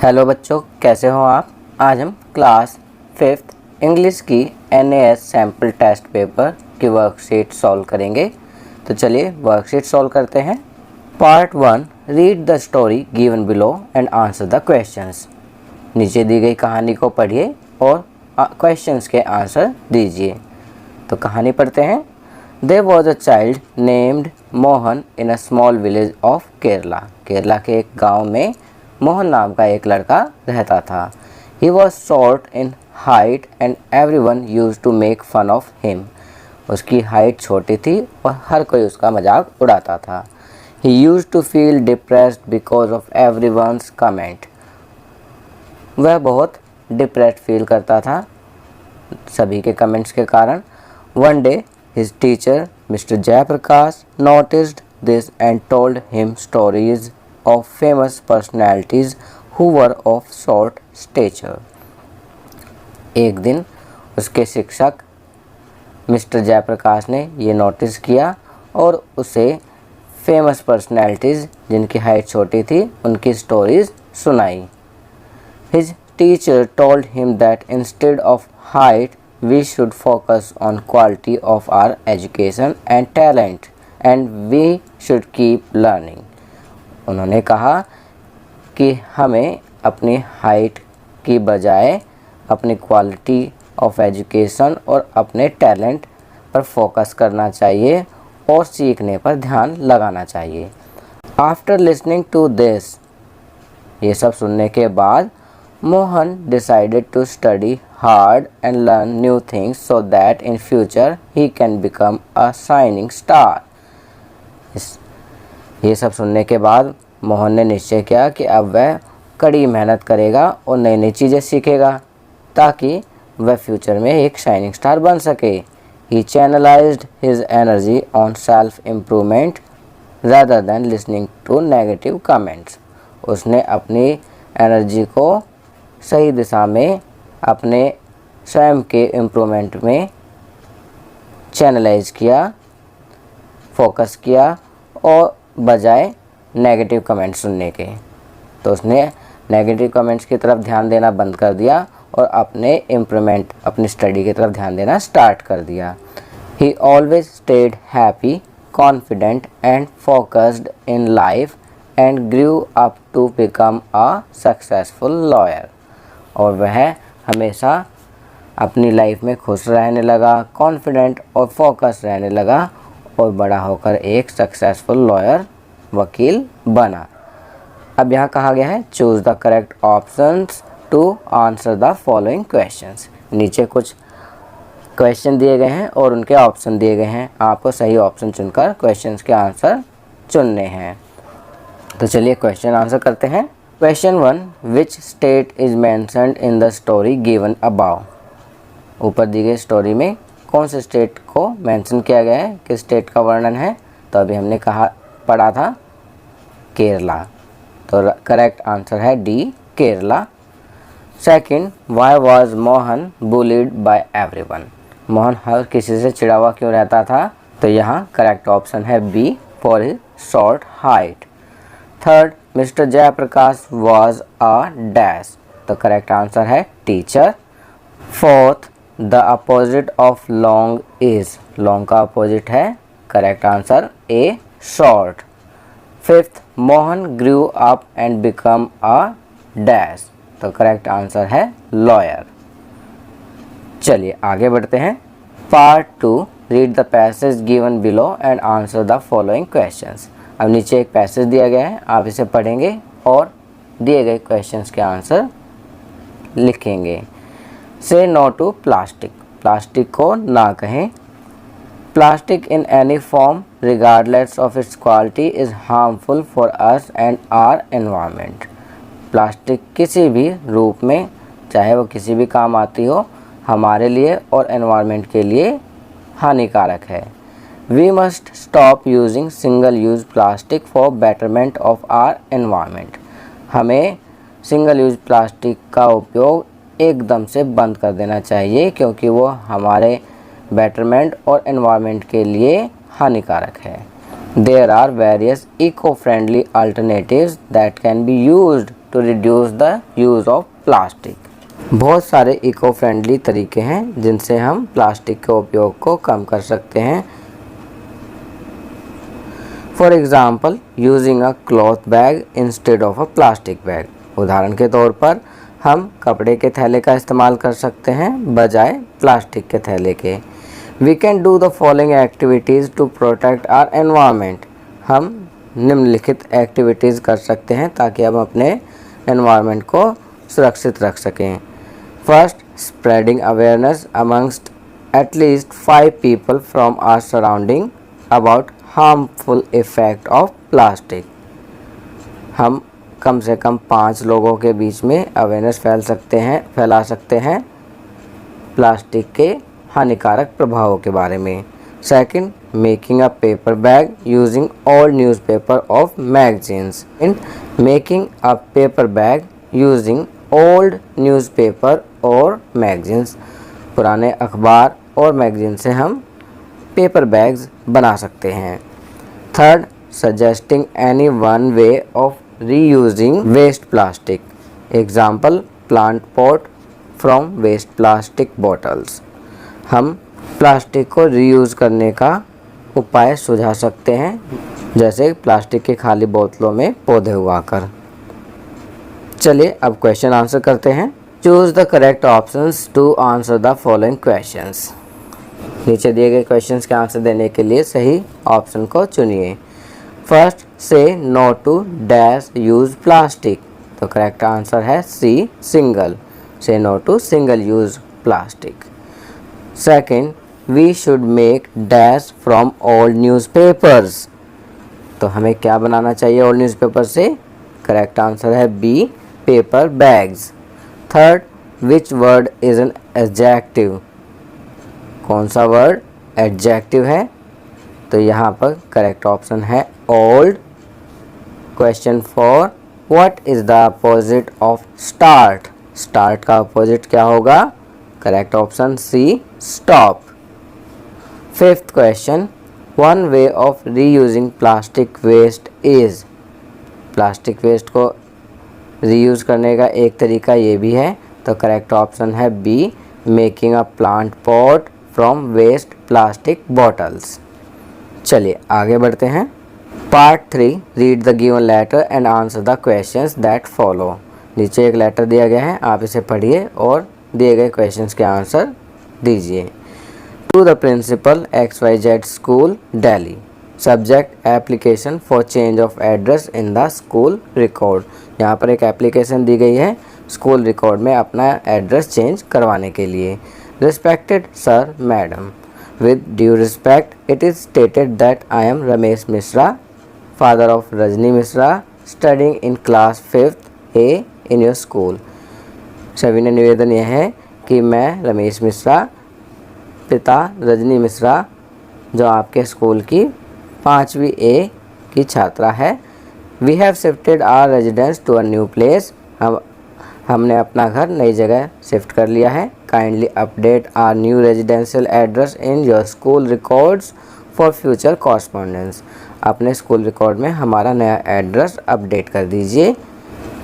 Hello बच्चों, कैसे हो आप। आज हम क्लास 5th इंग्लिश की NAS सैम्पल टेस्ट पेपर की वर्कशीट सॉल्व करेंगे। तो चलिए वर्कशीट सॉल्व करते हैं। Part 1, read the story given below and answer the questions. नीचे दी गई कहानी को पढ़िए और क्वेश्चंस के आंसर दीजिए। तो कहानी पढ़ते हैं। There was a child named Mohan in a small village of Kerala. Kerala के एक गांव में मोहन नाम का एक लड़का रहता था। He was short in height and everyone used to make fun of him। उसकी हाइट छोटी थी और हर कोई उसका मजाक उड़ाता था। He used to feel depressed because of everyone's comment। वह बहुत डिप्रेस्ड फील करता था सभी के कमेंट्स के कारण। One day his teacher Mr. Jayaprakash noticed this and told him stories of famous personalities who were of short stature। एक दिन उसके शिक्षक मिस्टर जयप्रकाश ने ये नोटिस किया और उसे फेमस पर्सनैलिटीज़ जिनकी हाइट छोटी थी उनकी स्टोरीज सुनाई। His teacher told him that instead of height we should focus on quality of our education and talent and we should keep learning। उन्होंने कहा कि हमें अपनी हाइट की बजाय अपनी क्वालिटी ऑफ एजुकेशन और अपने टैलेंट पर फोकस करना चाहिए और सीखने पर ध्यान लगाना चाहिए। आफ्टर लिसनिंग टू दिस, ये सब सुनने के बाद Mohan decided to study hard and learn new things so that in future he can become a shining star। ये सब सुनने के बाद मोहन ने निश्चय किया कि अब वह कड़ी मेहनत करेगा और नई नई चीज़ें सीखेगा ताकि वह फ्यूचर में एक शाइनिंग स्टार बन सके। He channelized his energy on self improvement rather than listening to negative comments। उसने अपनी एनर्जी को सही दिशा में अपने स्वयं के इम्प्रूवमेंट में चैनलाइज किया, फोकस किया और बजाय नेगेटिव कमेंट्स सुनने के। तो उसने नेगेटिव कमेंट्स की तरफ ध्यान देना बंद कर दिया और अपने इम्प्रूवमेंट अपनी स्टडी की तरफ ध्यान देना स्टार्ट कर दिया। He always stayed happy, confident and focused in life and grew up to become a successful lawyer। और वह हमेशा अपनी लाइफ में खुश रहने लगा, कॉन्फिडेंट और फोकस रहने लगा और बड़ा होकर एक सक्सेसफुल लॉयर वकील बना। अब यहाँ कहा गया है choose the correct options to answer the following questions. नीचे कुछ क्वेश्चन दिए गए हैं और उनके ऑप्शन दिए गए हैं। आपको सही ऑप्शन चुनकर क्वेश्चंस के आंसर चुनने हैं। तो चलिए क्वेश्चन आंसर करते हैं। Question 1, which state is mentioned in the story given above. ऊपर दी गई स्टोरी में कौन से स्टेट को मेंशन किया गया है, किस स्टेट का वर्णन है। तो अभी हमने पढ़ा था केरला, तो करेक्ट आंसर है D, Kerala. Second, why was Mohan bullied by everyone. Mohan हर किसी से चिढ़ा हुआ क्यों रहता था। तो यहाँ करेक्ट ऑप्शन है B, for his short height. Third, mister Jayaprakash was a dash. तो करेक्ट आंसर है teacher. Fourth, the opposite of long is. Long का अपोजिट है, correct answer A, short. Fifth, Mohan grew up and become a dash. तो correct answer है lawyer. चलिए आगे बढ़ते हैं। Part 2, read the passage given below and answer the following questions. अब नीचे एक पैसेज दिया गया है, आप इसे पढ़ेंगे और दिए गए क्वेश्चंस के आंसर लिखेंगे। से नो टू प्लास्टिक। प्लास्टिक को ना कहें। Plastic in any form regardless of its quality is harmful for us and our environment. Plastic किसी भी रूप में, चाहे वो किसी भी काम आती हो, हमारे लिए और एनवायरनमेंट के लिए हानिकारक है। We must stop using single-use plastic for betterment of our environment। हमें सिंगल यूज प्लास्टिक का उपयोग एकदम से बंद कर देना चाहिए क्योंकि वो हमारे बेटरमेंट और एनवायरनमेंट के लिए हानिकारक है। There are various eco-friendly alternatives that can be used to reduce the use of plastic. बहुत सारे इको फ्रेंडली तरीके हैं जिनसे हम प्लास्टिक के उपयोग को कम कर सकते हैं। For example using a cloth bag instead of a plastic bag. उदाहरण के तौर पर हम कपड़े के थैले का इस्तेमाल कर सकते हैं बजाय प्लास्टिक के थैले के। We can do the following activities to protect our environment. हम निम्नलिखित एक्टिविटीज़ कर सकते हैं ताकि हम अपने एनवायरनमेंट को सुरक्षित रख सकें। First, spreading awareness amongst at least 5 people from our surrounding about harmful effect of plastic। हम कम से कम 5 लोगों के बीच में अवेयरनेस फैला सकते हैं प्लास्टिक के हानिकारक प्रभावों के बारे में। Second, making a paper bag using old newspaper of magazines. In making a paper bag using old newspaper और मैगजीन्स। पुराने अखबार और मैगजीन से हम पेपर बैग्स बना सकते हैं। Third, suggesting any one way of reusing waste plastic. Example, plant pot from waste plastic bottles. हम प्लास्टिक को रीयूज़ करने का उपाय सुझा सकते हैं, जैसे प्लास्टिक की खाली बोतलों में पौधे उगाकर। चलिए अब क्वेश्चन आंसर करते हैं। Choose the correct options to answer the following questions. नीचे दिए गए क्वेश्चंस के आंसर देने के लिए सही ऑप्शन को चुनिए। First, say no to dash use plastic. तो करेक्ट आंसर है C, single. Say no to single use plastic. Second, we should make dash from old newspapers. तो हमें क्या बनाना चाहिए ओल्ड न्यूज़पेपर से? करेक्ट आंसर है B, paper bags. Third, which word is an adjective. कौन सा वर्ड एडजेक्टिव है? तो यहाँ पर करेक्ट ऑप्शन है old. Question 4, what is the opposite of start. Start का अपोजिट क्या होगा? Correct option C, stop. Fifth question, one way of reusing plastic waste is. Plastic waste को रीयूज़ करने का एक तरीका ये भी है। तो करेक्ट ऑप्शन है B, making a plant pot from waste plastic bottles. चलिए आगे बढ़ते हैं। Part 3, read the given letter and answer the questions that follow. नीचे एक लेटर दिया गया है, आप इसे पढ़िए और दिए गए क्वेश्चंस के आंसर दीजिए। To the principal XYZ school Delhi. Subject, application for change of address in the school record. यहाँ पर एक एप्लीकेशन दी गई है स्कूल रिकॉर्ड में अपना एड्रेस चेंज करवाने के लिए। Respected sir, madam, with due respect it is stated that I am Ramesh Mishra, father of Rajni Mishra, studying in class 5th A in your school. सविनय निवेदन यह है कि मैं रमेश मिश्रा, पिता रजनी मिश्रा, जो आपके स्कूल की 5वीं A की छात्रा है। We have shifted our residence to a new place. हमने अपना घर नई जगह शिफ्ट कर लिया है। Kindly update our new residential address in your school records for future correspondence. अपने स्कूल रिकॉर्ड में हमारा नया एड्रेस अपडेट कर दीजिए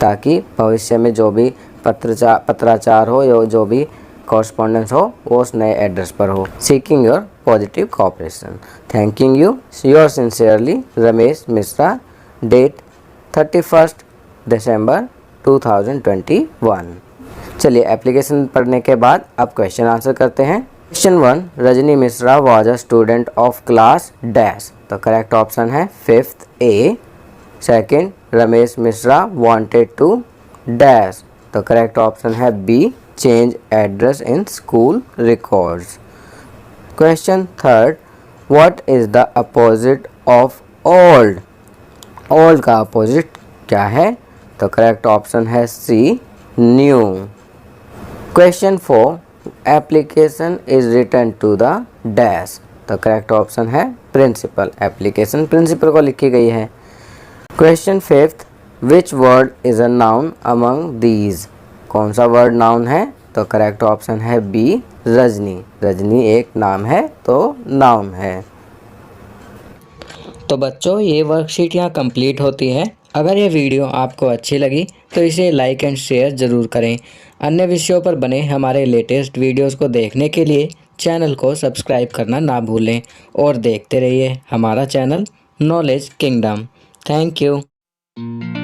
ताकि भविष्य में जो भी पत्राचार हो या जो भी कॉरस्पॉन्डेंस हो वो उस नए एड्रेस पर हो। Seeking your positive cooperation. Thanking you, your sincerely Ramesh Mishra. Date 31 December 2021। चलिए एप्लीकेशन पढ़ने के बाद अब क्वेश्चन आंसर करते हैं। Question 1, Rajni Mishra was a student of class dash. तो करेक्ट ऑप्शन है 5th A। Second, Ramesh Mishra wanted to dash. तो करेक्ट ऑप्शन है B, change address in school records. Question 3, what is the opposite of old. Old का opposite क्या है? तो correct option है C, new. Question 4, application is written to the dash. तो correct option है principal. Application principal को लिखी गई है। Question 5, which word is a noun among these. कौन सा वर्ड नाउन है? तो करेक्ट ऑप्शन है बी, रजनी। रजनी एक नाम है तो नाउन है। तो बच्चों ये वर्कशीट यहाँ कंप्लीट होती है। अगर ये वीडियो आपको अच्छी लगी तो इसे लाइक एंड शेयर ज़रूर करें। अन्य विषयों पर बने हमारे लेटेस्ट वीडियोज़ को देखने के लिए चैनल को सब्सक्राइब करना ना भूलें और देखते रहिए हमारा channel knowledge kingdom. Thank you.